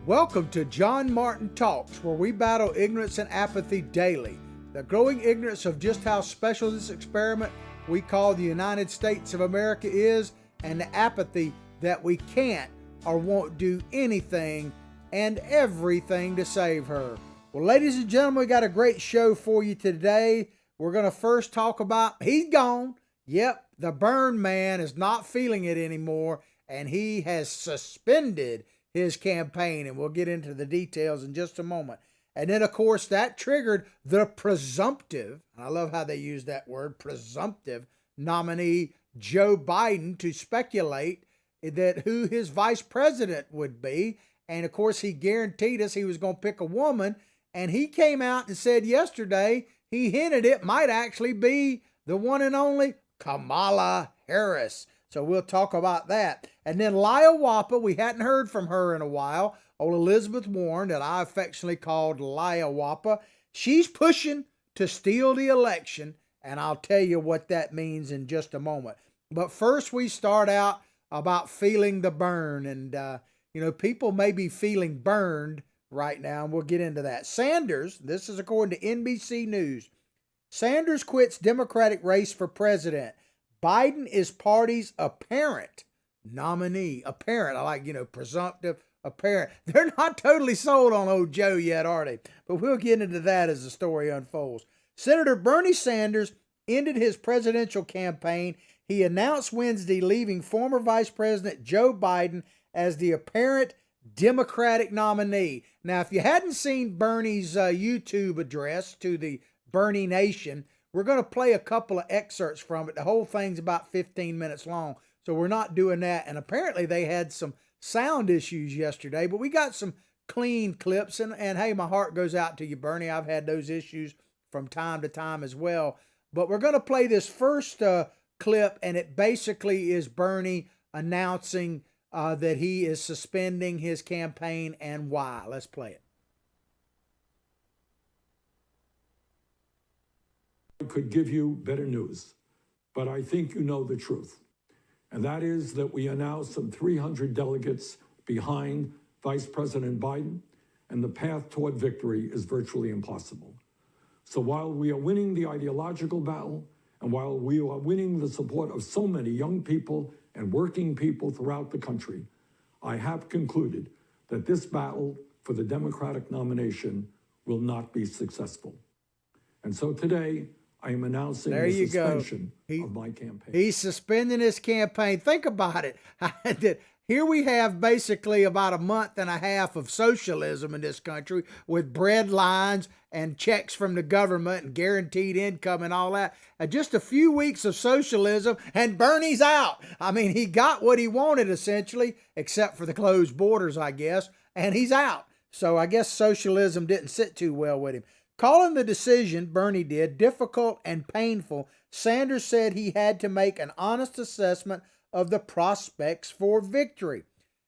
Welcome to John Martin Talks, where we battle ignorance and apathy daily. The growing ignorance of just how special this experiment we call the United States of America is, and the apathy that we can't or won't do anything and everything to save her. Well, ladies and gentlemen, we got a great show for you today. We're going to first talk about, he's gone. Yep, the burn man is not feeling it anymore, and he has suspended his campaign, and we'll get into the details in just a moment. And then, of course, that triggered the presumptive, I love how they use that word, presumptive nominee Joe Biden to speculate that who his vice president would be. And of course, he guaranteed us he was going to pick a woman. And he came out and said yesterday, he hinted it might actually be the one and only Kamala Harris. So we'll talk about that. And then Liawapa, we hadn't heard from her in a while. Old Elizabeth Warren, that I affectionately called Liawapa, she's pushing to steal the election, and I'll tell you what that means in just a moment. But first, we start out about feeling the burn, and people may be feeling burned right now, and we'll get into that. Sanders, this is according to NBC News, Sanders quits Democratic race for president. Biden is party's apparent nominee. Apparent, I like, presumptive, apparent. They're not totally sold on old Joe yet, are they? But we'll get into that as the story unfolds. Senator Bernie Sanders ended his presidential campaign. He announced Wednesday leaving former Vice President Joe Biden as the apparent Democratic nominee. Now, if you hadn't seen Bernie's YouTube address to the Bernie Nation, we're going to play a couple of excerpts from it. The whole thing's about 15 minutes long, so we're not doing that. And apparently they had some sound issues yesterday, but we got some clean clips. And hey, my heart goes out to you, Bernie. I've had those issues from time to time as well. But we're going to play this first clip, and it basically is Bernie announcing that he is suspending his campaign and why. Let's play it. I could give you better news, but I think you know the truth. And that is that we are now some 300 delegates behind Vice President Biden, and the path toward victory is virtually impossible. So while we are winning the ideological battle, and while we are winning the support of so many young people and working people throughout the country, I have concluded that this battle for the Democratic nomination will not be successful. And so today, I am announcing the suspension of my campaign. He's suspending his campaign. Think about it. Here we have basically about a month and a half of socialism in this country with bread lines and checks from the government and guaranteed income and all that. Just a few weeks of socialism and Bernie's out. I mean, he got what he wanted essentially, except for the closed borders, I guess, and he's out. So I guess socialism didn't sit too well with him. Calling the decision, Bernie did, difficult and painful, Sanders said he had to make an honest assessment of the prospects for victory.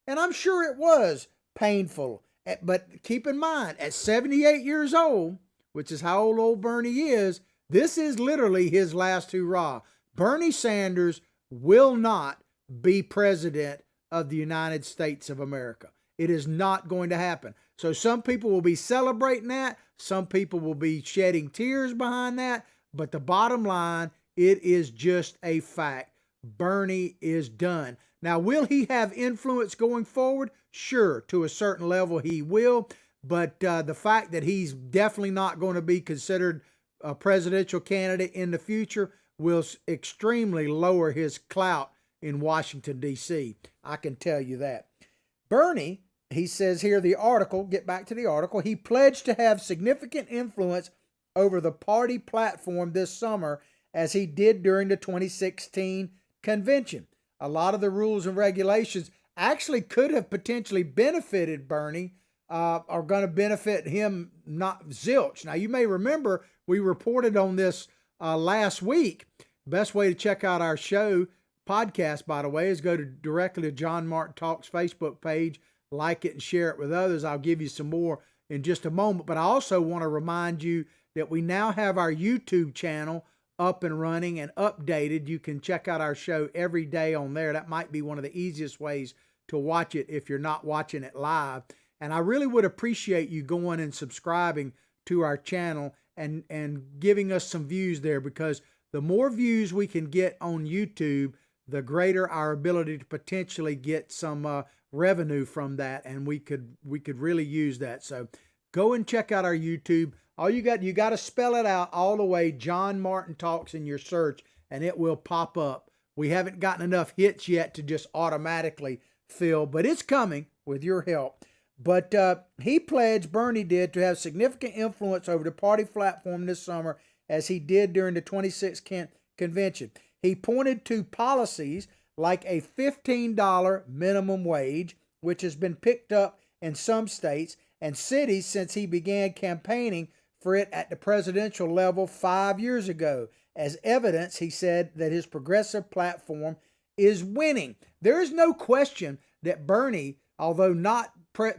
And I'm sure it was painful. But keep in mind, at 78 years old, which is how old Bernie is, this is literally his last hurrah. Bernie Sanders will not be president of the United States of America. It is not going to happen. So some people will be celebrating that. Some people will be shedding tears behind that. But the bottom line, it is just a fact. Bernie is done. Now, will he have influence going forward? Sure, to a certain level he will. But the fact that he's definitely not going to be considered a presidential candidate in the future will extremely lower his clout in Washington, D.C. I can tell you that. Bernie, he says here, the article, get back to the article, he pledged to have significant influence over the party platform this summer as he did during the 2016 convention. A lot of the rules and regulations actually could have potentially benefited Bernie, are going to benefit him not zilch. Now, you may remember we reported on this last week. Best way to check out our show, podcast, by the way, is go directly to John Martin Talks Facebook page, like it and share it with others. I'll give you some more in just a moment. But I also want to remind you that we now have our YouTube channel up and running and updated. You can check out our show every day on there. That might be one of the easiest ways to watch it if you're not watching it live. And I really would appreciate you going and subscribing to our channel and giving us some views there, because the more views we can get on YouTube, the greater our ability to potentially get some revenue from that, and we could really use that. So go and check out our YouTube. All you got to spell it out all the way, John Martin Talks, in your search, and it will pop up. We haven't gotten enough hits yet to just automatically fill, but it's coming with your help. But he pledged, Bernie did, to have significant influence over the party platform this summer, as he did during the 26th convention. He pointed to policies like a $15 minimum wage, which has been picked up in some states and cities since he began campaigning for it at the presidential level 5 years ago. As evidence, he said, that his progressive platform is winning. There is no question that Bernie, although not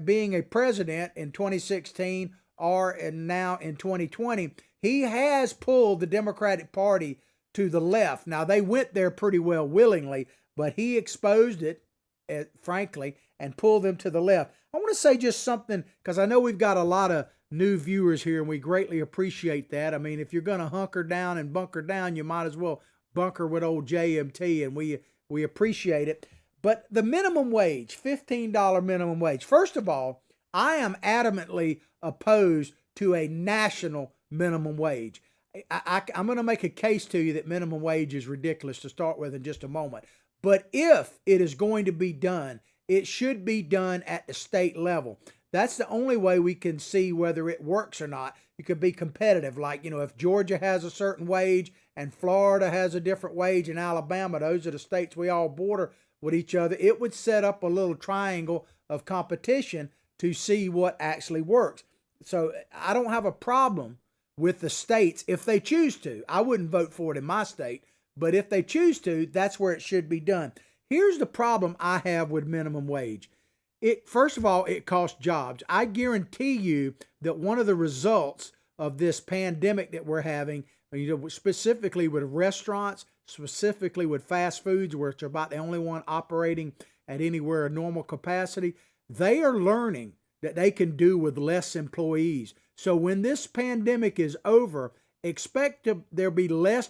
being a president in 2016 or now in 2020, he has pulled the Democratic Party to the left. Now, they went there pretty well willingly, but he exposed it, frankly, and pulled them to the left. I want to say just something, because I know we've got a lot of new viewers here, and we greatly appreciate that. I mean, if you're going to hunker down and bunker down, you might as well bunker with old JMT, and we appreciate it. But the minimum wage, $15 minimum wage. First of all, I am adamantly opposed to a national minimum wage. I'm going to make a case to you that minimum wage is ridiculous to start with in just a moment. But if it is going to be done, it should be done at the state level. That's the only way we can see whether it works or not. You could be competitive. Like, if Georgia has a certain wage and Florida has a different wage, and Alabama, those are the states we all border with each other, it would set up a little triangle of competition to see what actually works. So I don't have a problem with the states if they choose to. I wouldn't vote for it in my state, but if they choose to, that's where it should be done. Here's the problem I have with minimum wage. First of all, it costs jobs. I guarantee you that one of the results of this pandemic that we're having, specifically with restaurants, specifically with fast foods, which are about the only one operating at anywhere a normal capacity, they are learning that they can do with less employees. So when this pandemic is over, expect there be less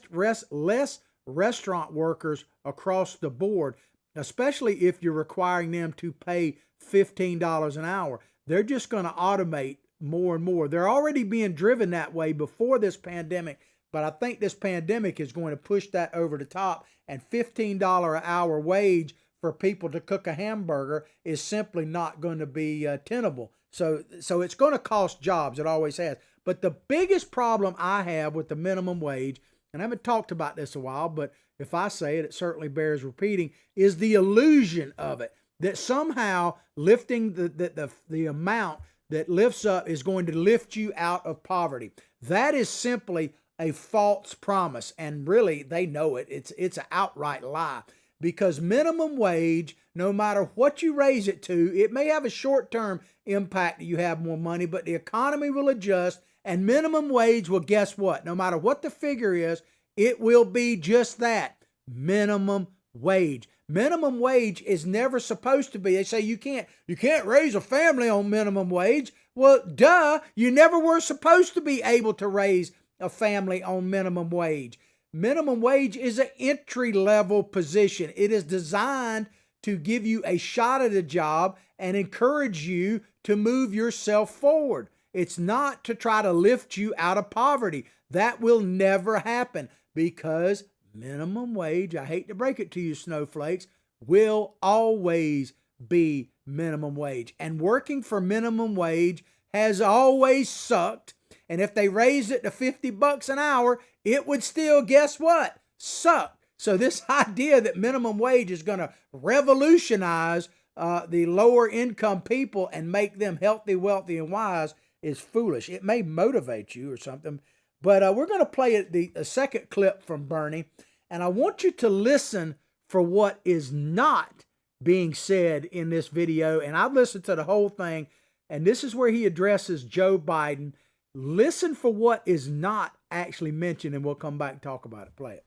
restaurant workers across the board, especially if you're requiring them to pay $15 an hour. They're just going to automate more and more. They're already being driven that way before this pandemic, but I think this pandemic is going to push that over the top, and $15 an hour wage for people to cook a hamburger is simply not going to be tenable. So it's going to cost jobs. It always has. But the biggest problem I have with the minimum wage, and I haven't talked about this a while, but if I say it, it certainly bears repeating, is the illusion of it, that somehow lifting the amount that lifts up is going to lift you out of poverty. That is simply a false promise, and really they know it. It's an outright lie, because minimum wage, no matter what you raise it to, it may have a short-term impact that you have more money, but the economy will adjust, and minimum wage will, guess what? No matter what the figure is, it will be just that, minimum wage. Minimum wage is never supposed to be. They say you can't raise a family on minimum wage. Well, duh, you never were supposed to be able to raise a family on minimum wage. Minimum wage is an entry-level position. It is designed to give you a shot at a job and encourage you to move yourself forward. It's not to try to lift you out of poverty. That will never happen, because minimum wage, I hate to break it to you snowflakes, will always be minimum wage. And working for minimum wage has always sucked. And if they raised it to $50 an hour, it would still, guess what? Suck. So this idea that minimum wage is going to revolutionize the lower income people and make them healthy, wealthy, and wise is foolish. It may motivate you or something, but we're going to play a second clip from Bernie, and I want you to listen for what is not being said in this video. And I've listened to the whole thing, and this is where he addresses Joe Biden. Listen for what is not actually mentioned, and we'll come back and talk about it. Play it.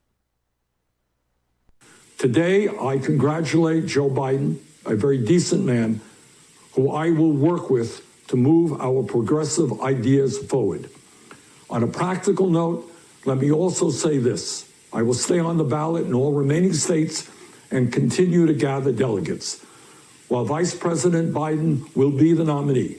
Today, I congratulate Joe Biden, a very decent man, who I will work with to move our progressive ideas forward. On a practical note, let me also say this. I will stay on the ballot in all remaining states and continue to gather delegates. While Vice President Biden will be the nominee,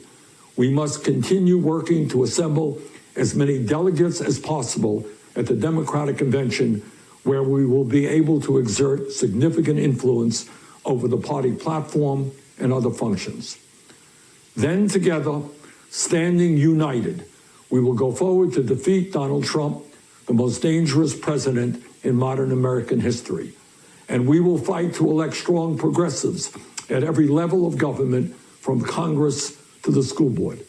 we must continue working to assemble as many delegates as possible at the Democratic Convention, where we will be able to exert significant influence over the party platform and other functions. Then together, standing united, we will go forward to defeat Donald Trump, the most dangerous president in modern American history. And we will fight to elect strong progressives at every level of government, from Congress to the school board.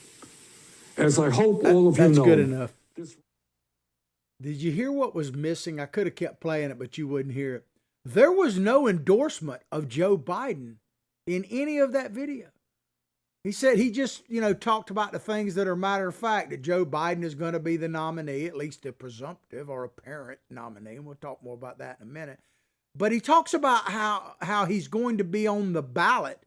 As I hope all of you know. That's good enough. Did you hear what was missing? I could have kept playing it, but you wouldn't hear it. There was no endorsement of Joe Biden in any of that video. He said he just, talked about the things that are matter of fact, that Joe Biden is going to be the nominee, at least a presumptive or apparent nominee. And we'll talk more about that in a minute. But he talks about how he's going to be on the ballot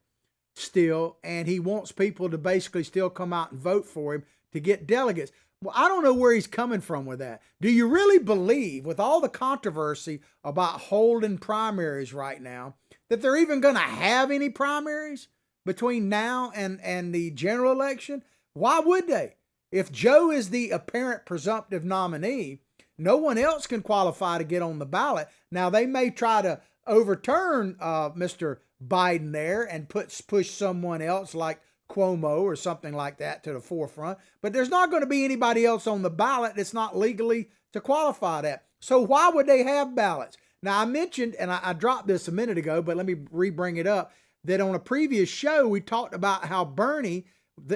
still, and he wants people to basically still come out and vote for him to get delegates. Well, I don't know where he's coming from with that. Do you really believe, with all the controversy about holding primaries right now, that they're even going to have any primaries between now and the general election? Why would they? If Joe is the apparent presumptive nominee, no one else can qualify to get on the ballot. Now, they may try to overturn Mr. Biden there and push someone else like Cuomo or something like that to the forefront, but there's not going to be anybody else on the ballot that's not legally to qualify that. So why would they have ballots? Now, I mentioned, and I dropped this a minute ago, but let me re-bring it up, that on a previous show, we talked about how Bernie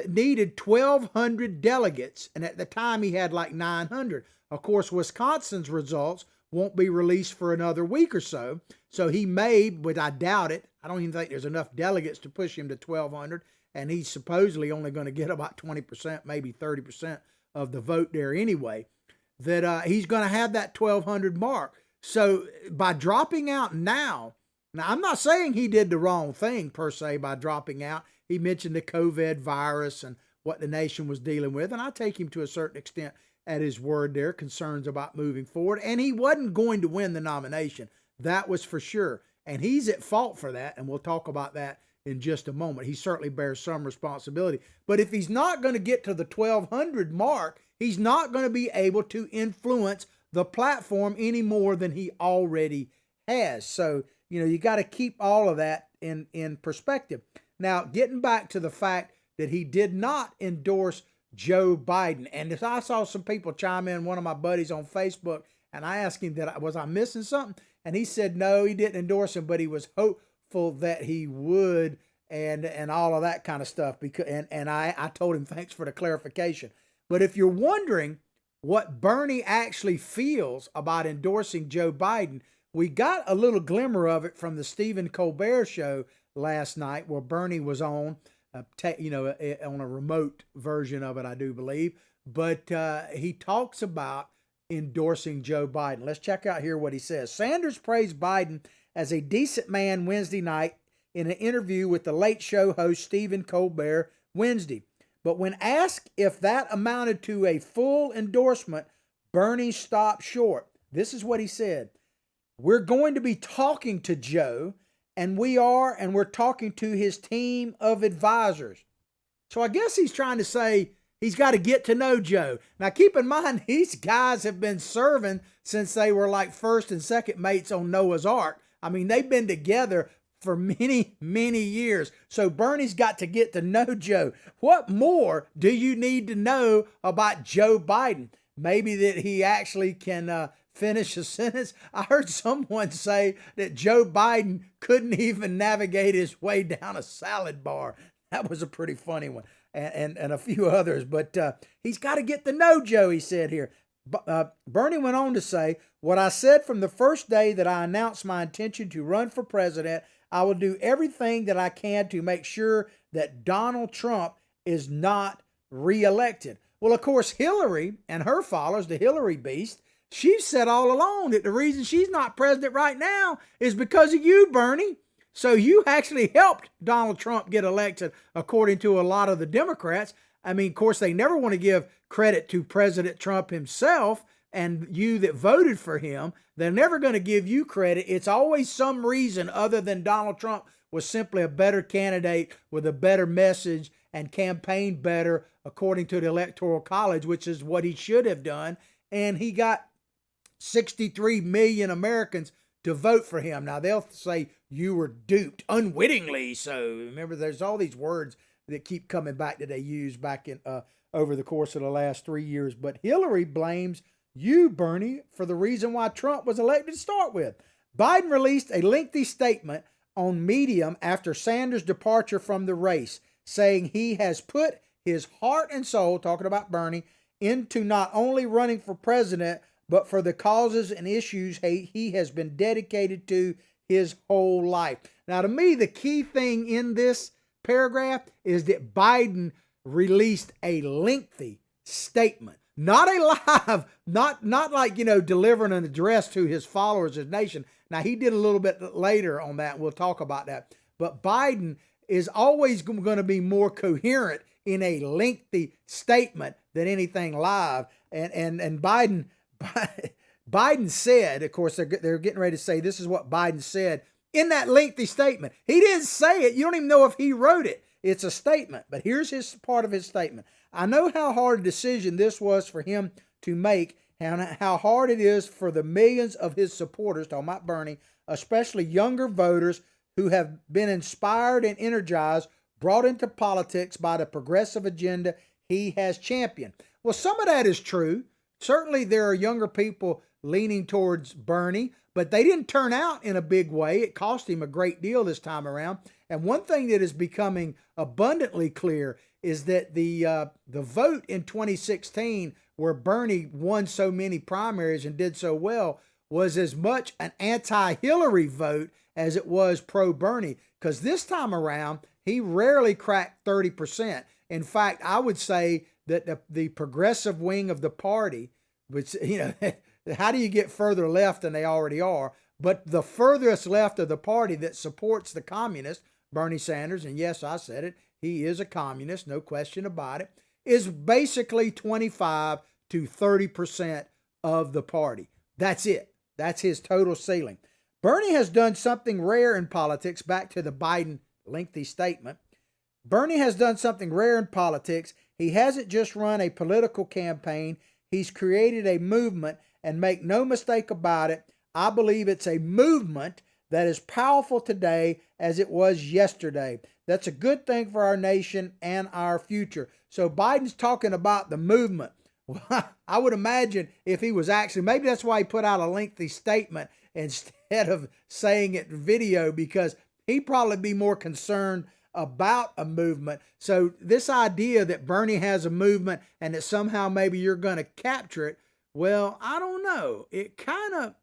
needed 1,200 delegates, and at the time he had like 900. Of course, Wisconsin's results won't be released for another week or so, so he may, but I doubt it. I don't even think there's enough delegates to push him to 1,200, and he's supposedly only going to get about 20%, maybe 30% of the vote there anyway, that he's going to have that 1,200 mark. So by dropping out now, I'm not saying he did the wrong thing per se by dropping out. He mentioned the COVID virus and what the nation was dealing with, and I take him to a certain extent at his word there, concerns about moving forward, and he wasn't going to win the nomination. That was for sure, and he's at fault for that, and we'll talk about that in just a moment. He certainly bears some responsibility, but if he's not going to get to the 1,200 mark, he's not going to be able to influence the platform any more than he already has. So, you got to keep all of that in perspective. Now, getting back to the fact that he did not endorse Joe Biden, and if I saw some people chime in, one of my buddies on Facebook, and I asked him, was I missing something? And he said, no, he didn't endorse him, but he was hopeful that he would, and all of that kind of stuff. Because, and I told him, thanks for the clarification. But if you're wondering what Bernie actually feels about endorsing Joe Biden, we got a little glimmer of it from the Stephen Colbert show last night, where Bernie was on, on a remote version of it, I do believe. But he talks about endorsing Joe Biden. Let's check out here what he says. Sanders praised Biden as a decent man Wednesday night in an interview with the Late Show host Stephen Colbert Wednesday. But when asked if that amounted to a full endorsement, Bernie stopped short. This is what he said. We're going to be talking to Joe, and we're talking to his team of advisors. So I guess he's trying to say he's got to get to know Joe. Now, keep in mind, these guys have been serving since they were like first and second mates on Noah's Ark. I mean, they've been together for many, many years. So Bernie's got to get to know Joe. What more do you need to know about Joe Biden? Maybe that he actually can finish a sentence. I heard someone say that Joe Biden couldn't even navigate his way down a salad bar. That was a pretty funny one, and a few others. But he's got to get to know Joe, he said here. Bernie went on to say, what I said from the first day that I announced my intention to run for president, I will do everything that I can to make sure that Donald Trump is not reelected. Well, of course, Hillary and her followers, the Hillary beast, she's said all along that the reason she's not president right now is because of you, Bernie. So you actually helped Donald Trump get elected, according to a lot of the Democrats. I mean, of course, they never want to give credit to President Trump himself and you that voted for him. They're never going to give you credit. It's always some reason other than Donald Trump was simply a better candidate with a better message and campaigned better according to the Electoral College, which is what he should have done. And he got 63 million Americans to vote for him. Now, they'll say you were duped unwittingly. So remember, there's all these words that keep coming back that they used back in over the course of the last 3 years. But Hillary blames you, Bernie, for the reason why Trump was elected to start with. Biden released a lengthy statement on Medium after Sanders' departure from the race, saying he has put his heart and soul, talking about Bernie, into not only running for president, but for the causes and issues he has been dedicated to his whole life. Now, to me, the key thing in this paragraph is that Biden released a lengthy statement, not a live, not like, delivering an address to his followers, his nation. Now, he did a little bit later on that. We'll talk about that. But Biden is always going to be more coherent in a lengthy statement than anything live. And Biden said, of course, they're getting ready to say this is what Biden said in that lengthy statement. He didn't say it. You don't even know if he wrote it. It's a statement. But here's his part of his statement. I know how hard a decision this was for him to make, and how hard it is for the millions of his supporters, talking about Bernie, especially younger voters who have been inspired and energized, brought into politics by the progressive agenda he has championed. Well, some of that is true. Certainly there are younger people leaning towards Bernie, but they didn't turn out in a big way. It cost him a great deal this time around. And one thing that is becoming abundantly clear is that the vote in 2016, where Bernie won so many primaries and did so well, was as much an anti-Hillary vote as it was pro-Bernie. Because this time around, he rarely cracked 30%. In fact, I would say that the progressive wing of the party, which, how do you get further left than they already are? But the furthest left of the party that supports the communist, Bernie Sanders, and yes, I said it, he is a communist, no question about it, is basically 25 to 30% of the party. That's it. That's his total ceiling. Bernie has done something rare in politics, back to the Biden lengthy statement. Bernie has done something rare in politics. He hasn't just run a political campaign. He's created a movement, and make no mistake about it, I believe it's a movement that is powerful today as it was yesterday. That's a good thing for our nation and our future. So Biden's talking about the movement. Well, I would imagine if he was actually, maybe that's why he put out a lengthy statement instead of saying it in video, because he'd probably be more concerned about a movement. So this idea that Bernie has a movement and that somehow maybe you're going to capture it, well, I don't know. It kind of,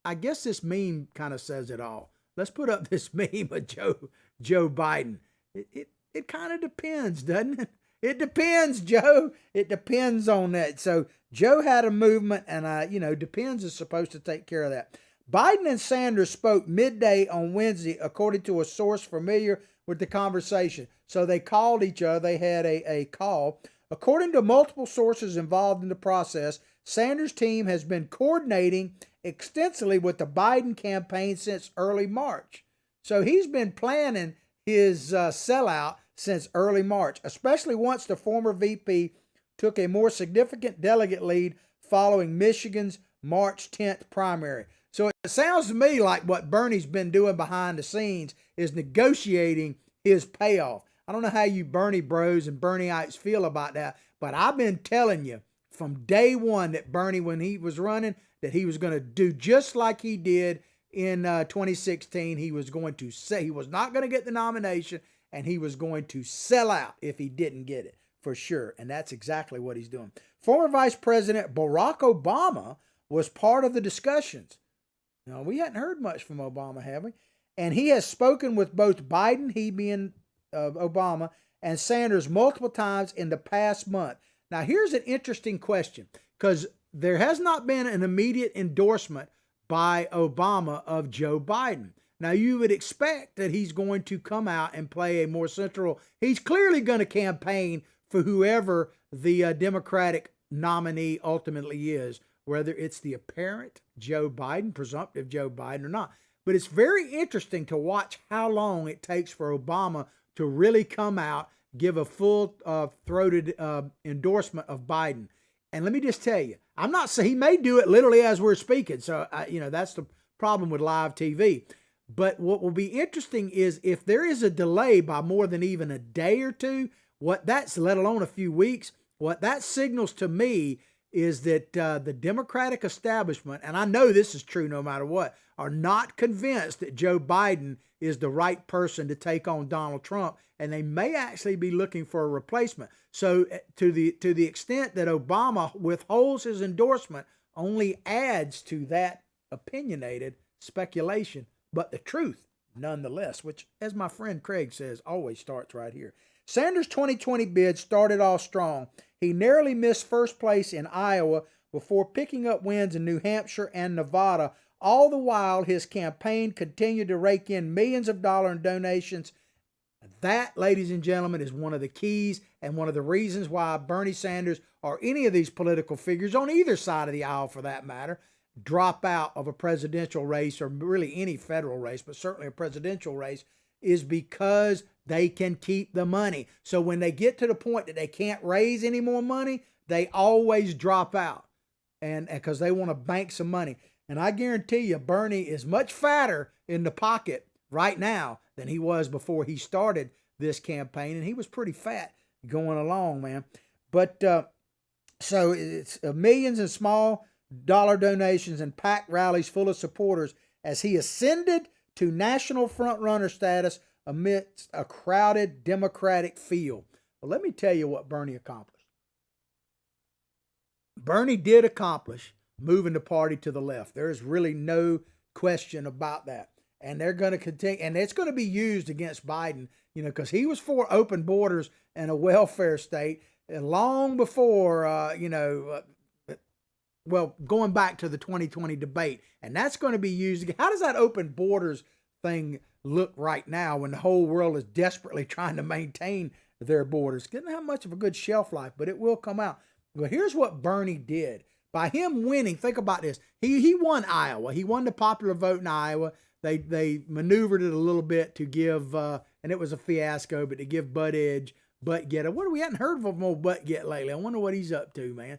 I guess this meme kind of says it all. Let's put up this meme of Joe Biden. It kind of depends, doesn't it? It depends, Joe. It depends on that. So Joe had a movement, and depends is supposed to take care of that. Biden and Sanders spoke midday on Wednesday, according to a source familiar with the conversation. So they called each other. They had a call. According to multiple sources involved in the process, Sanders' team has been coordinating extensively with the Biden campaign since early March. So he's been planning his sellout since early March, especially once the former VP took a more significant delegate lead following Michigan's March 10th primary. So it sounds to me like what Bernie's been doing behind the scenes is negotiating his payoff. I don't know how you Bernie bros and Bernieites feel about that, but I've been telling you from day one that Bernie, when he was running, that he was going to do just like he did in 2016. He was going to say he was not going to get the nomination, and he was going to sell out if he didn't get it, for sure. And that's exactly what he's doing. Former Vice President Barack Obama was part of the discussions. Now, we hadn't heard much from Obama, have we? And he has spoken with both Biden, he being Obama, and Sanders multiple times in the past month. Now, here's an interesting question, because there has not been an immediate endorsement by Obama of Joe Biden. Now, you would expect that he's going to come out and play a more central role. He's clearly going to campaign for whoever the Democratic nominee ultimately is, whether it's the apparent Joe Biden, presumptive Joe Biden or not. But it's very interesting to watch how long it takes for Obama to really come out, give a full-throated endorsement of Biden. And let me just tell you, I'm not saying he may do it literally as we're speaking. So, that's the problem with live TV. But what will be interesting is if there is a delay by more than even a day or two, what that's, let alone a few weeks, what that signals to me is that the Democratic establishment, and I know this is true no matter what, are not convinced that Joe Biden is the right person to take on Donald Trump, and they may actually be looking for a replacement. So to the extent that Obama withholds his endorsement only adds to that opinionated speculation, but the truth nonetheless, which, as my friend Craig says, always starts right here. Sanders' 2020 bid started off strong. He narrowly missed first place in Iowa before picking up wins in New Hampshire and Nevada. All the while, his campaign continued to rake in millions of dollars in donations. That, ladies and gentlemen, is one of the keys and one of the reasons why Bernie Sanders or any of these political figures on either side of the aisle, for that matter, drop out of a presidential race, or really any federal race, but certainly a presidential race, is because they can keep the money. So when they get to the point that they can't raise any more money, they always drop out, and because they want to bank some money. And I guarantee you, Bernie is much fatter in the pocket right now than he was before he started this campaign, and he was pretty fat going along, man. But so it's millions in small dollar donations and packed rallies full of supporters as he ascended to national frontrunner status amidst a crowded Democratic field. Well, let me tell you what Bernie accomplished. Bernie did accomplish moving the party to the left. There is really no question about that. And they're going to continue, and it's going to be used against Biden, because he was for open borders and a welfare state long before, going back to the 2020 debate. And that's going to be used. How does that open borders thing look right now when the whole world is desperately trying to maintain their borders? It doesn't have much of a good shelf life, but it will come out. But here's what Bernie did. By him winning, think about this. He won Iowa. He won the popular vote in Iowa. They maneuvered it a little bit to give, and it was a fiasco, but to give Buttigieg, What we hadn't heard from old Buttigieg lately. I wonder what he's up to, man.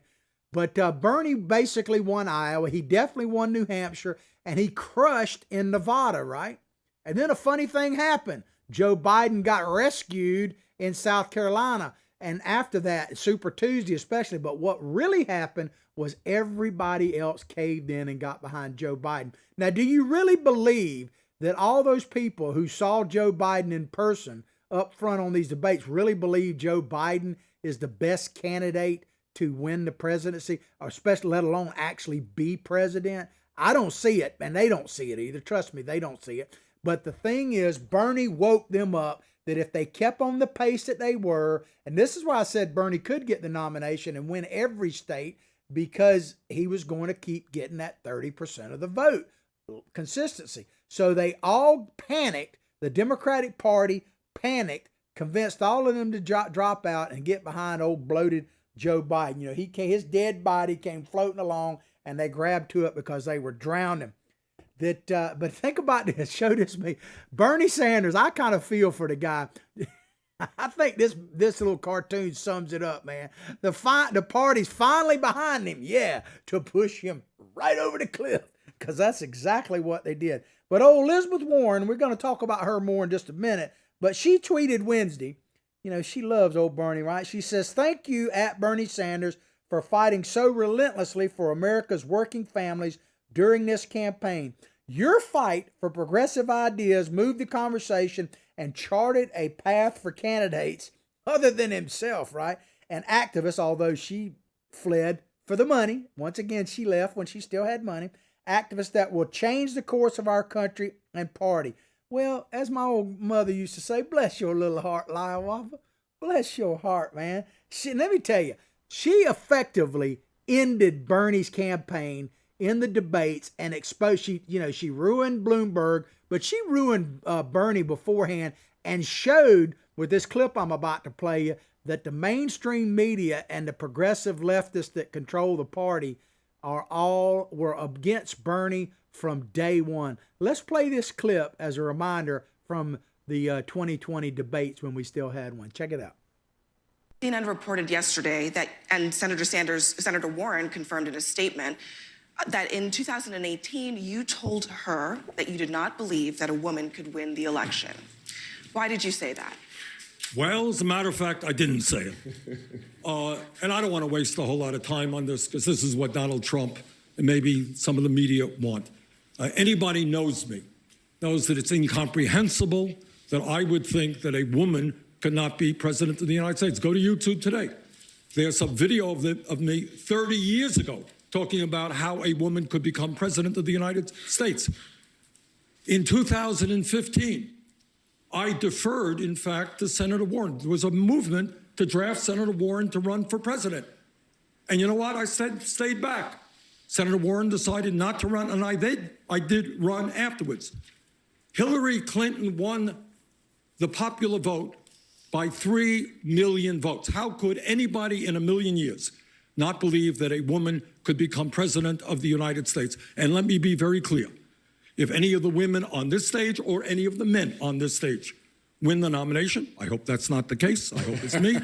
But Bernie basically won Iowa. He definitely won New Hampshire, and he crushed in Nevada, right? And then a funny thing happened. Joe Biden got rescued in South Carolina. And after that, Super Tuesday especially, but what really happened was everybody else caved in and got behind Joe Biden. Now, do you really believe that all those people who saw Joe Biden in person up front on these debates really believe Joe Biden is the best candidate to win the presidency, or especially let alone actually be president? I don't see it, and they don't see it either. Trust me, they don't see it. But the thing is, Bernie woke them up that if they kept on the pace that they were, and this is why I said Bernie could get the nomination and win every state, because he was going to keep getting that 30% of the vote consistency. So they all panicked. The Democratic Party panicked, convinced all of them to drop out and get behind old bloated Joe Biden. His dead body came floating along, and they grabbed to it because they were drowning. But think about this. Show this me. Bernie Sanders, I kind of feel for the guy. I think this little cartoon sums it up, man. The party's finally behind him, to push him right over the cliff, because that's exactly what they did. But old Elizabeth Warren, we're going to talk about her more in just a minute, but she tweeted Wednesday, she loves old Bernie, right? She says, "Thank you, at Bernie Sanders, for fighting so relentlessly for America's working families during this campaign. Your fight for progressive ideas moved the conversation and charted a path for candidates other than himself, right? And activists, although she fled for the money. Once again, she left when she still had money. Activists that will change the course of our country and party." Well, as my old mother used to say, bless your little heart, Liawaba. Bless your heart, man. Let me tell you, she effectively ended Bernie's campaign in the debates and exposed. She ruined Bloomberg, but she ruined Bernie beforehand and showed with this clip I'm about to play you that the mainstream media and the progressive leftists that control the party were against Bernie from day one. Let's play this clip as a reminder from the 2020 debates when we still had one. Check it out. CNN reported yesterday that, and Senator Warren confirmed in a statement that in 2018, you told her that you did not believe that a woman could win the election. Why did you say that? Well, as a matter of fact, I didn't say it. And I don't want to waste a whole lot of time on this because this is what Donald Trump and maybe some of the media want. Anybody knows me, knows that it's incomprehensible that I would think that a woman could not be president of the United States. Go to YouTube today. There's a video of me 30 years ago talking about how a woman could become president of the United States. In 2015, I deferred, in fact, to Senator Warren. There was a movement to draft Senator Warren to run for president. And you know what? I stayed back. Senator Warren decided not to run, and I did run afterwards. Hillary Clinton won the popular vote by 3 million votes. How could anybody in a million years not believe that a woman could become president of the United States? And let me be very clear. If any of the women on this stage or any of the men on this stage win the nomination, I hope that's not the case. I hope it's me.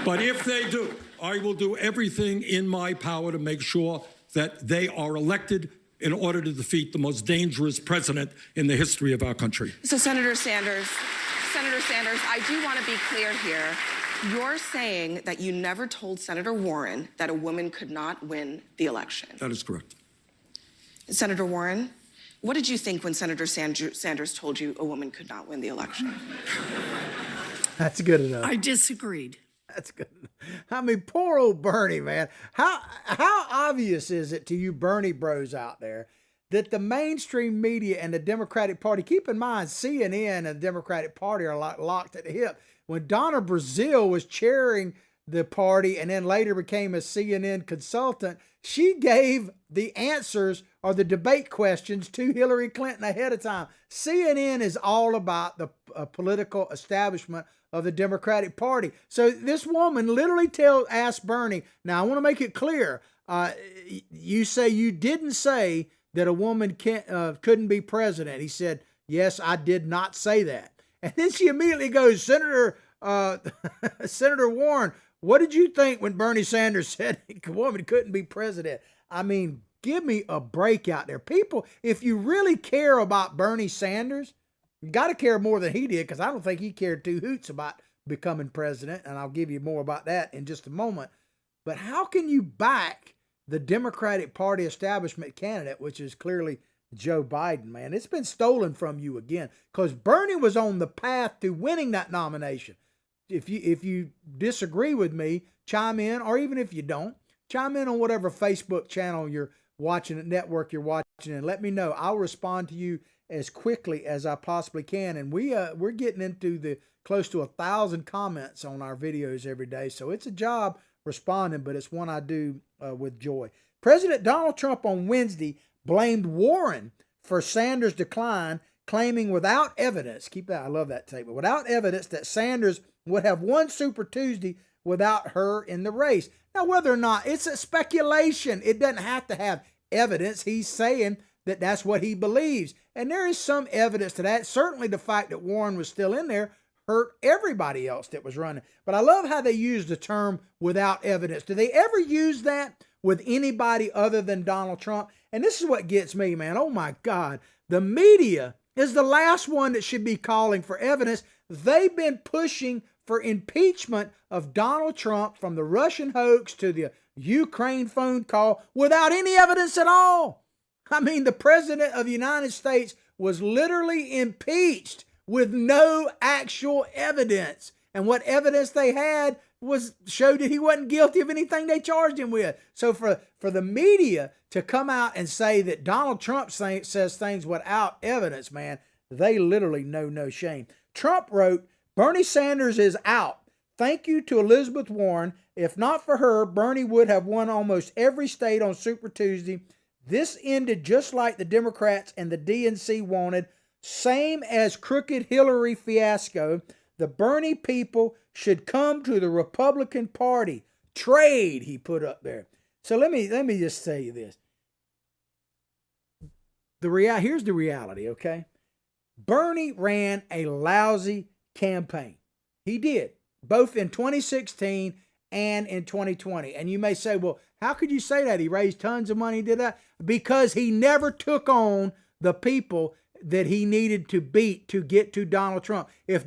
But if they do, I will do everything in my power to make sure that they are elected in order to defeat the most dangerous president in the history of our country. So Senator Sanders, I do want to be clear here. You're saying that you never told Senator Warren that a woman could not win the election. That is correct. Senator Warren, what did you think when Senator Sanders told you a woman could not win the election? That's good enough. I disagreed. That's good. I mean, poor old Bernie, man. How obvious is it to you Bernie bros out there that the mainstream media and the Democratic Party, keep in mind, CNN and the Democratic Party are locked at the hip. When Donna Brazile was chairing the party and then later became a CNN consultant, she gave the answers or the debate questions to Hillary Clinton ahead of time. CNN is all about the political establishment of the Democratic Party. So this woman literally asked Bernie, now I want to make it clear, you say you didn't say that a woman couldn't be president. He said, yes, I did not say that. And then she immediately goes, Senator Warren, what did you think when Bernie Sanders said a woman couldn't be president? I mean, give me a break out there. People, if you really care about Bernie Sanders, you got to care more than he did, because I don't think he cared two hoots about becoming president, and I'll give you more about that in just a moment. But how can you back the Democratic Party establishment candidate, which is clearly Joe Biden, man? It's been stolen from you again, because Bernie was on the path to winning that nomination. If you disagree with me, chime in, or even if you don't, chime in on whatever Facebook channel you're watching, network you're watching, and let me know. I'll respond to you as quickly as I possibly can. And we're getting into the close to 1,000 comments on our videos every day, so it's a job responding, but it's one I do with joy. President Donald Trump on Wednesday blamed Warren for Sanders' decline, claiming without evidence, keep that, I love that statement, without evidence that Sanders would have won Super Tuesday without her in the race. Now, whether or not, it's a speculation. It doesn't have to have evidence. He's saying that that's what he believes. And there is some evidence to that. Certainly the fact that Warren was still in there hurt everybody else that was running. But I love how they use the term without evidence. Do they ever use that with anybody other than Donald Trump? And this is what gets me, man. Oh my God. The media is the last one that should be calling for evidence. They've been pushing for impeachment of Donald Trump, from the Russian hoax to the Ukraine phone call, without any evidence at all. I mean, the president of the United States was literally impeached with no actual evidence. And what evidence they had showed that he wasn't guilty of anything they charged him with. So for the media to come out and say that Donald Trump says things without evidence, man, they literally know no shame. Trump wrote, Bernie Sanders is out. Thank you to Elizabeth Warren. If not for her, Bernie would have won almost every state on Super Tuesday. This ended just like the Democrats and the DNC wanted, same as crooked Hillary fiasco. The Bernie people should come to the Republican Party. Trade, he put up there. So let me just say this. Here's the reality, okay? Bernie ran a lousy campaign. He did, both in 2016 and in 2020. And you may say, well, how could you say that? He raised tons of money, did that? Because he never took on the people that he needed to beat to get to Donald Trump. If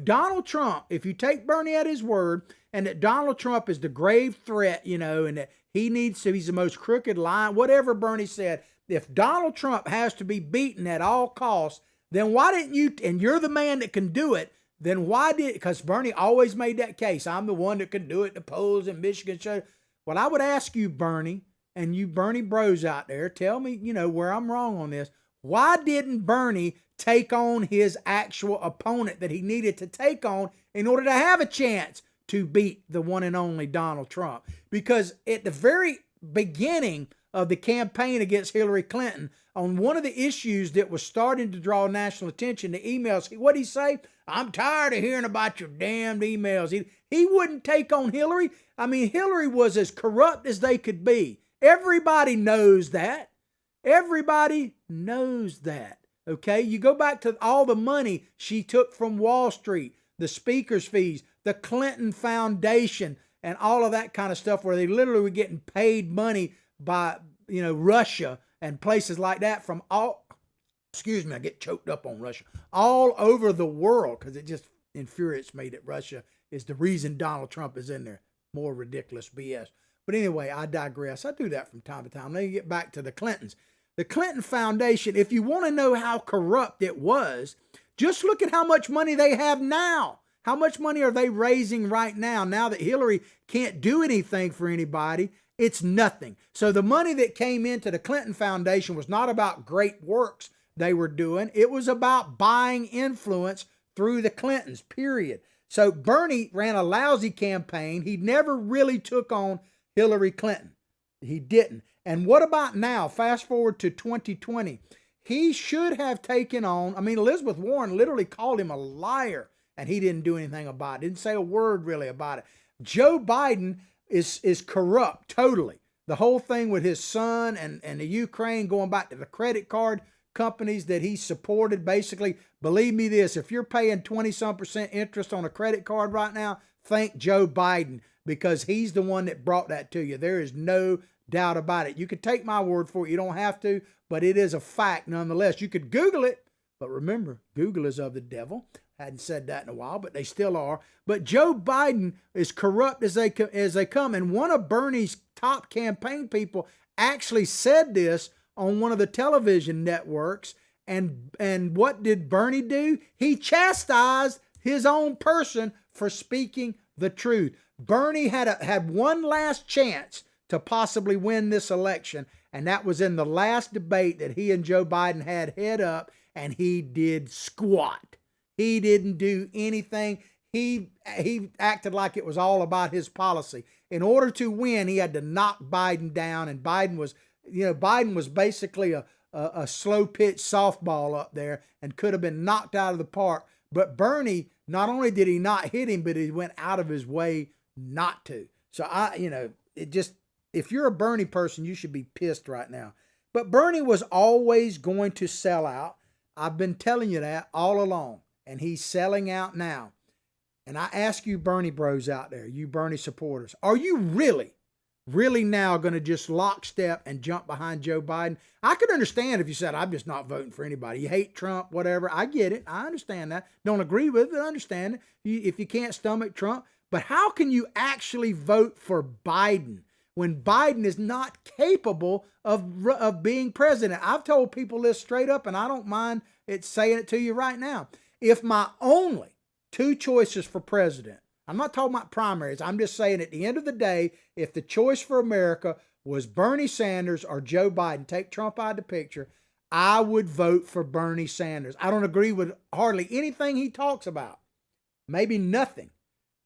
you take Bernie at his word, and that Donald Trump is the grave threat, and that he's the most crooked line, whatever Bernie said, if Donald Trump has to be beaten at all costs, then why didn't you, and you're the man that can do it, then because Bernie always made that case, I'm the one that can do it, the polls in Michigan show. Well, I would ask you, Bernie, and you Bernie bros out there, tell me, where I'm wrong on this. Why didn't Bernie take on his actual opponent that he needed to take on in order to have a chance to beat the one and only Donald Trump? Because at the very beginning of the campaign against Hillary Clinton, on one of the issues that was starting to draw national attention, the emails, what'd he say? I'm tired of hearing about your damned emails. He wouldn't take on Hillary. I mean, Hillary was as corrupt as they could be. Everybody knows that. Everybody knows that. Okay, you go back to all the money she took from Wall Street, the speaker's fees, the Clinton Foundation, and all of that kind of stuff, where they literally were getting paid money by, Russia and places like that from I get choked up on Russia, all over the world, because it just infuriates me that Russia is the reason Donald Trump is in there. More ridiculous BS. But anyway, I digress. I do that from time to time. Let me get back to the Clintons. The Clinton Foundation, if you want to know how corrupt it was, just look at how much money they have now. How much money are they raising right now? Now that Hillary can't do anything for anybody, it's nothing. So the money that came into the Clinton Foundation was not about great works they were doing. It was about buying influence through the Clintons, period. So Bernie ran a lousy campaign. He never really took on Hillary Clinton. He didn't. And what about now? Fast forward to 2020. He should have taken on, Elizabeth Warren literally called him a liar, and he didn't do anything about it. Didn't say a word really about it. Joe Biden is corrupt totally. The whole thing with his son and the Ukraine, going back to the credit card companies that he supported, basically, believe me this, if you're paying 20-some% interest on a credit card right now, thank Joe Biden, because he's the one that brought that to you. There is no doubt about it. You could take my word for it. You don't have to, but it is a fact nonetheless. You could Google it, but remember, Google is of the devil. Hadn't said that in a while, but they still are. But Joe Biden is corrupt as they come. And one of Bernie's top campaign people actually said this on one of the television networks. And what did Bernie do? He chastised his own person for speaking the truth. Bernie had one last chance to possibly win this election, and that was in the last debate that he and Joe Biden had head up, and he did squat. He didn't do anything. He acted like it was all about his policy. In order to win, he had to knock Biden down, and Biden was basically a slow pitch softball up there and could have been knocked out of the park. But Bernie, not only did he not hit him, but he went out of his way not to. So if you're a Bernie person, you should be pissed right now. But Bernie was always going to sell out. I've been telling you that all along, and he's selling out now. And I ask you Bernie bros out there, you Bernie supporters, are you really now going to just lockstep and jump behind Joe Biden? I could understand if you said, I'm just not voting for anybody. You hate Trump, whatever. I get it. I understand that. Don't agree with it. I understand it. If you can't stomach Trump. But how can you actually vote for Biden when Biden is not capable of being president? I've told people this straight up, and I don't mind saying it to you right now. If my only two choices for president, I'm not talking about primaries, I'm just saying at the end of the day, if the choice for America was Bernie Sanders or Joe Biden, take Trump out of the picture, I would vote for Bernie Sanders. I don't agree with hardly anything he talks about. Maybe nothing.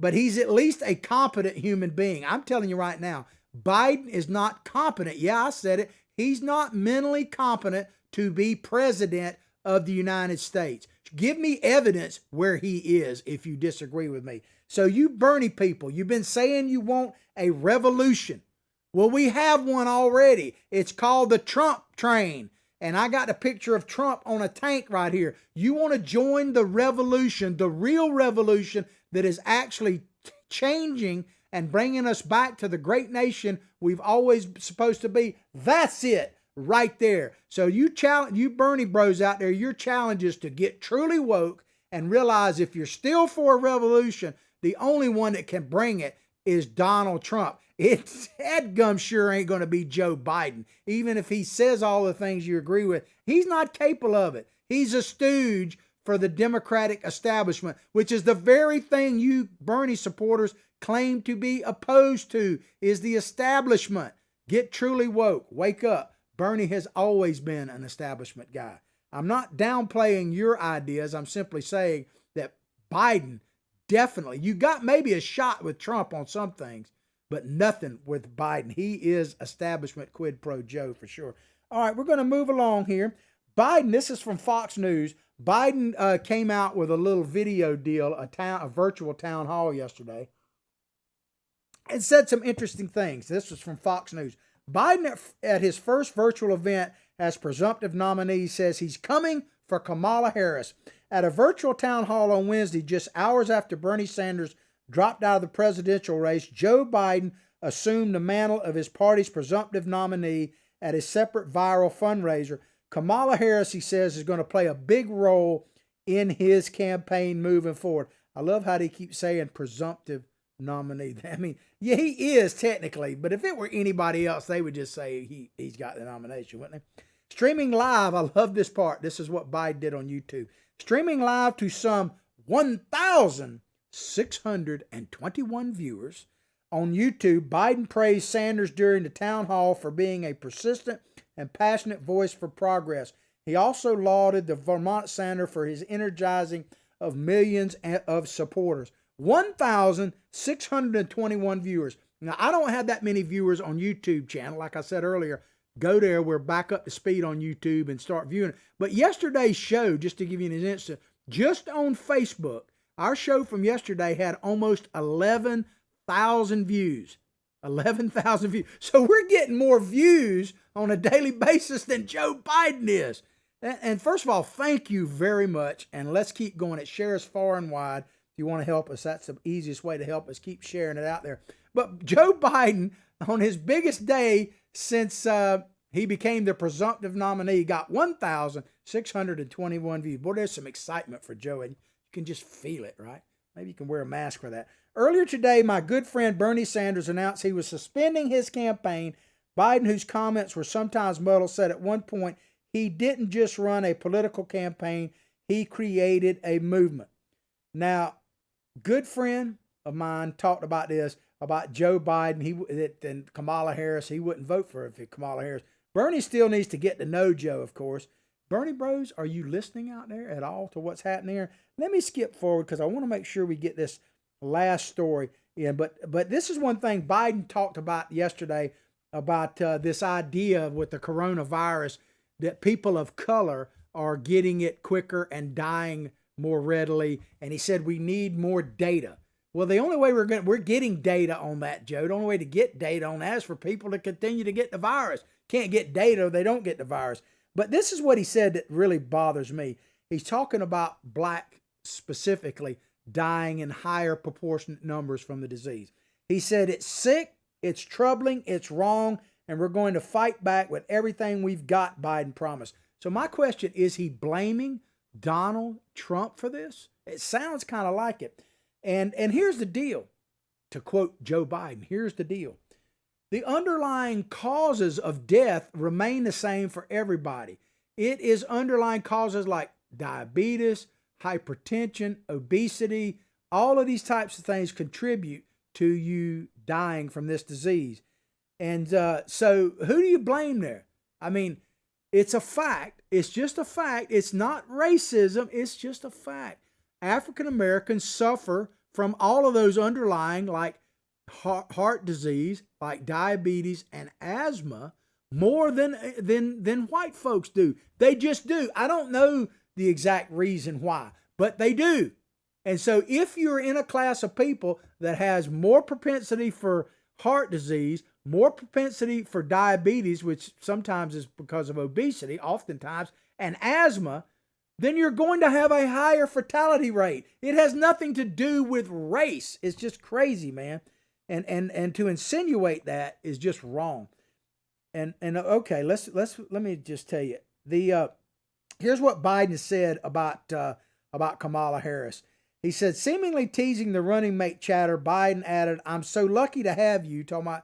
But he's at least a competent human being. I'm telling you right now, Biden is not competent. Yeah, I said it. He's not mentally competent to be president of the United States. Give me evidence where he is if you disagree with me. So you Bernie people, you've been saying you want a revolution. Well, we have one already. It's called the Trump train. And I got a picture of Trump on a tank right here. You want to join the revolution, the real revolution that is actually changing and bringing us back to the great nation we've always supposed to be. That's it right there. So you Bernie bros out there, your challenge is to get truly woke and realize if you're still for a revolution, the only one that can bring it is Donald Trump. It's headgum sure ain't going to be Joe Biden. Even if he says all the things you agree with, he's not capable of it. He's a stooge for the Democratic establishment, which is the very thing you Bernie supporters claim to be opposed to, is the establishment. Get truly woke. Wake up. Bernie has always been an establishment guy. I'm not downplaying your ideas. I'm simply saying that Biden definitely, you got maybe a shot with Trump on some things, but nothing with Biden. He is establishment quid pro Joe for sure. All right, we're going to move along here. Biden, this is from Fox News. Biden came out with a little video deal, a virtual town hall yesterday, and said some interesting things. This was from Fox News. Biden, at his first virtual event as presumptive nominee, says he's coming for Kamala Harris. At a virtual town hall on Wednesday, just hours after Bernie Sanders dropped out of the presidential race, Joe Biden assumed the mantle of his party's presumptive nominee at a separate viral fundraiser. Kamala Harris, he says, is going to play a big role in his campaign moving forward. I love how they keep saying presumptive nominee. I mean, yeah, he is technically, but if it were anybody else, they would just say he's got the nomination, wouldn't they? Streaming live, I love this part. This is what Biden did on YouTube. Streaming live to some 1,621 viewers on YouTube, Biden praised Sanders during the town hall for being a persistent and passionate voice for progress. He also lauded the Vermont senator for his energizing of millions of supporters. 1,621 viewers. Now, I don't have that many viewers on YouTube channel. Like I said earlier, go there. We're back up to speed on YouTube and start viewing it. But yesterday's show, just to give you an instant, just on Facebook, our show from yesterday had almost 11,000 views. 11,000 views. So we're getting more views on a daily basis than Joe Biden is. And first of all, thank you very much. And let's keep going. It shares far and wide. If you want to help us, that's the easiest way to help us. Keep sharing it out there. But Joe Biden, on his biggest day since he became the presumptive nominee, got 1,621 views. Boy, there's some excitement for Joe, and you can just feel it, right? Maybe you can wear a mask for that. Earlier today, my good friend Bernie Sanders announced he was suspending his campaign. Biden, whose comments were sometimes muddled, said at one point he didn't just run a political campaign, he created a movement. Now, good friend of mine talked about this, about Joe Biden and Kamala Harris. He wouldn't vote for Kamala Harris. Bernie still needs to get to know Joe, of course. Bernie bros, are you listening out there at all to what's happening here? Let me skip forward because I want to make sure we get this last story in. But this is one thing Biden talked about yesterday about this idea with the coronavirus that people of color are getting it quicker and dying more readily. And he said we need more data. Well, the only way we're getting data on that, Joe. The only way to get data on that is for people to continue to get the virus. Can't get data, they don't get the virus. But this is what he said that really bothers me. He's talking about black specifically dying in higher proportionate numbers from the disease. He said it's sick, it's troubling, it's wrong, and we're going to fight back with everything we've got, Biden promised. So my question is, he blaming Donald Trump for this? It sounds kind of like it. And here's the deal. To quote Joe Biden, here's the deal. The underlying causes of death remain the same for everybody. It is underlying causes like diabetes, hypertension, obesity. All of these types of things contribute to you dying from this disease. And so who do you blame there? I mean, it's a fact. It's just a fact. It's not racism. It's just a fact. African Americans suffer from all of those underlying, like heart disease, like diabetes and asthma, more than white folks do. They just do. I don't know the exact reason why, but they do. And so if you're in a class of people that has more propensity for heart disease, more propensity for diabetes, which sometimes is because of obesity, oftentimes, and asthma, then you're going to have a higher fatality rate. It has nothing to do with race. It's just crazy, man. And to insinuate that is just wrong. And okay, let me just tell you. Here's what Biden said about Kamala Harris. He said, seemingly teasing the running mate chatter, Biden added, "I'm so lucky to have you," talking about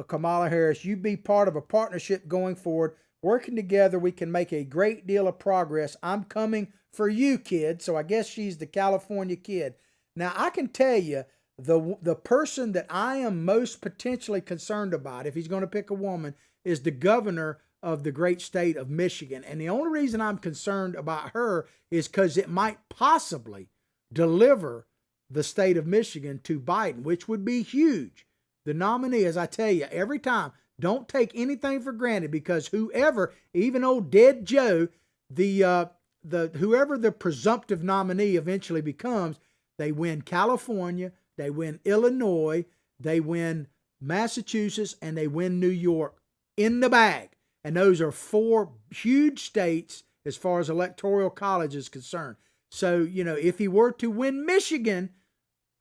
Kamala Harris. "You be part of a partnership going forward. Working together, we can make a great deal of progress. I'm coming for you, kid." So I guess she's the California kid. Now, I can tell you, the person that I am most potentially concerned about, if he's going to pick a woman, is the governor of the great state of Michigan. And the only reason I'm concerned about her is because it might possibly deliver the state of Michigan to Biden, which would be huge. The nominee, as I tell you every time, don't take anything for granted, because whoever, even old dead Joe, whoever the presumptive nominee eventually becomes, they win California, they win Illinois, they win Massachusetts, and they win New York in the bag. And those are 4 huge states as far as electoral college is concerned. So, if he were to win Michigan,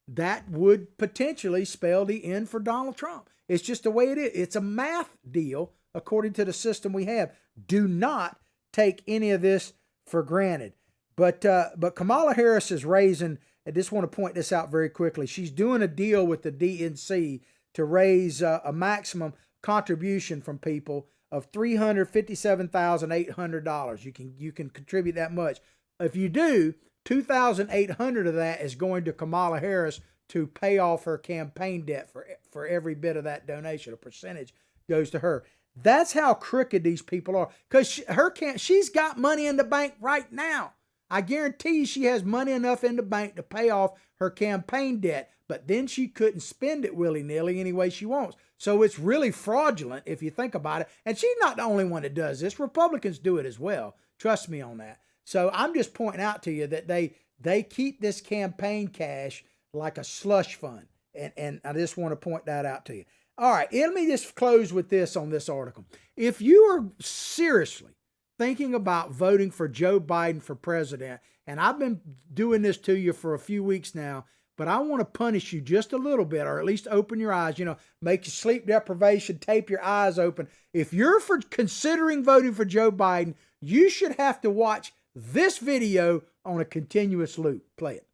that would potentially spell the end for Donald Trump. It's just the way it is. It's a math deal according to the system we have. Do not take any of this for granted. But Kamala Harris is raising, I just want to point this out very quickly. She's doing a deal with the DNC to raise a maximum contribution from people of $357,800. You can contribute that much. If you do, $2,800 of that is going to Kamala Harris to pay off her campaign debt for every bit of that donation. A percentage goes to her. That's how crooked these people are. Because she's got money in the bank right now. I guarantee you she has money enough in the bank to pay off her campaign debt. But then she couldn't spend it willy-nilly any way she wants. So it's really fraudulent if you think about it. And she's not the only one that does this. Republicans do it as well. Trust me on that. So I'm just pointing out to you that they keep this campaign cash like a slush fund. And I just want to point that out to you. All right, let me just close with this on this article. If you are seriously thinking about voting for Joe Biden for president, and I've been doing this to you for a few weeks now, but I want to punish you just a little bit, or at least open your eyes, make your sleep deprivation, tape your eyes open. If you're considering voting for Joe Biden, you should have to watch this video on a continuous loop. Play it.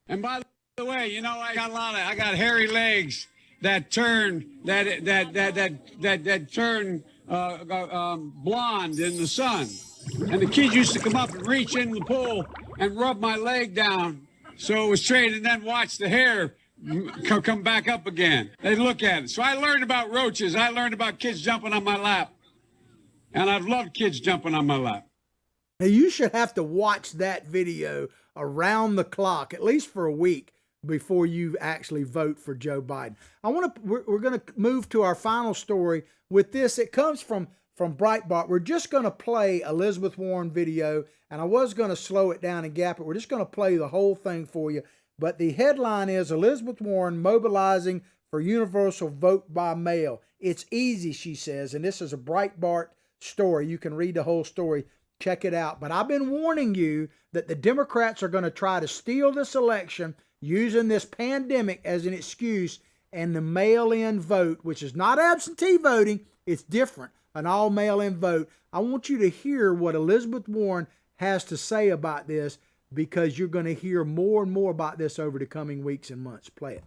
And by the way, I got hairy legs that turn blonde in the sun. And the kids used to come up and reach in the pool and rub my leg down so it was straight, and then watch the hair come back up again. They look at it. So I learned about roaches. I learned about kids jumping on my lap. And I've loved kids jumping on my lap. Now, you should have to watch that video around the clock, at least for a week, before you actually vote for Joe Biden. We're going to move to our final story with this. It comes from Breitbart. We're just going to play Elizabeth Warren video, and I was going to slow it down and gap it. We're just going to play the whole thing for you. But the headline is Elizabeth Warren mobilizing for universal vote by mail. It's easy, she says, and this is a Breitbart story. You can read the whole story. Check it out. But I've been warning you that the Democrats are going to try to steal this election using this pandemic as an excuse, and the mail-in vote, which is not absentee voting, it's different, an all mail-in vote. I want you to hear what Elizabeth Warren has to say about this, because you're going to hear more and more about this over the coming weeks and months. Play it.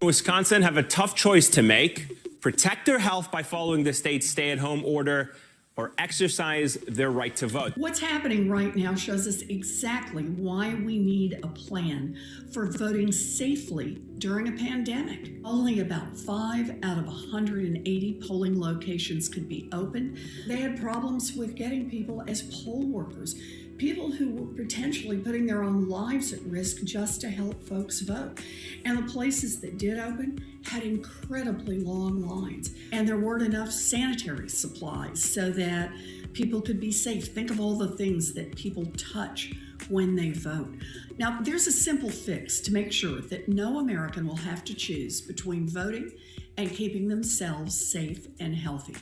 Wisconsin have a tough choice to make: protect their health by following the state's stay-at-home order, or exercise their right to vote. What's happening right now shows us exactly why we need a plan for voting safely during a pandemic. Only about 5 out of 180 polling locations could be open. They had problems with getting people as poll workers. people who were potentially putting their own lives at risk just to help folks vote. And the places that did open had incredibly long lines, and there weren't enough sanitary supplies so that people could be safe. Think of all the things that people touch when they vote. Now, there's a simple fix to make sure that no American will have to choose between voting and keeping themselves safe and healthy.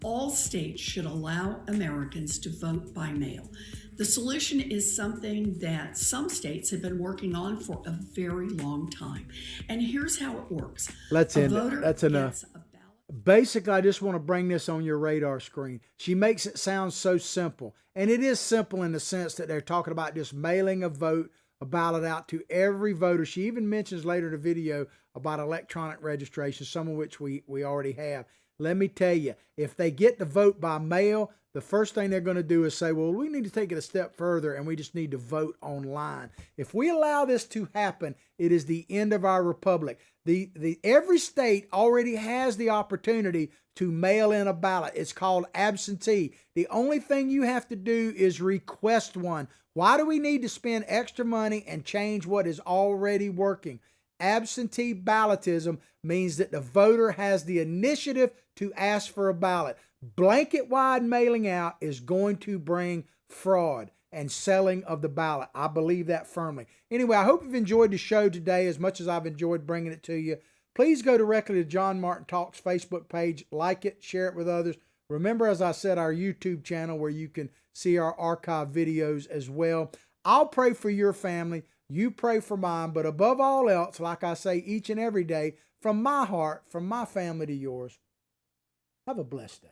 All states should allow Americans to vote by mail. The solution is something that some states have been working on for a very long time. And here's how it works. Let's end it. That's enough. Gets a ballot. Basically, I just want to bring this on your radar screen. She makes it sound so simple. And it is simple in the sense that they're talking about just mailing a ballot out to every voter. She even mentions later in the video about electronic registration, some of which we already have. Let me tell you, if they get the vote by mail, the first thing they're going to do is say, well, we need to take it a step further and we just need to vote online. If we allow this to happen, it is the end of our republic. Every state already has the opportunity to mail in a ballot. It's called absentee. The only thing you have to do is request one. Why do we need to spend extra money and change what is already working? Absentee ballotism means that the voter has the initiative to ask for a ballot. Blanket wide mailing out is going to bring fraud and selling of the ballot. I believe that firmly. Anyway, I hope you've enjoyed the show today as much as I've enjoyed bringing it to you. Please go directly to John Martin Talks Facebook page, like it, share it with others. Remember, as I said, our YouTube channel where you can see our archive videos as well. I'll pray for your family. You pray for mine, but above all else, like I say each and every day, from my heart, from my family to yours, have a blessed day.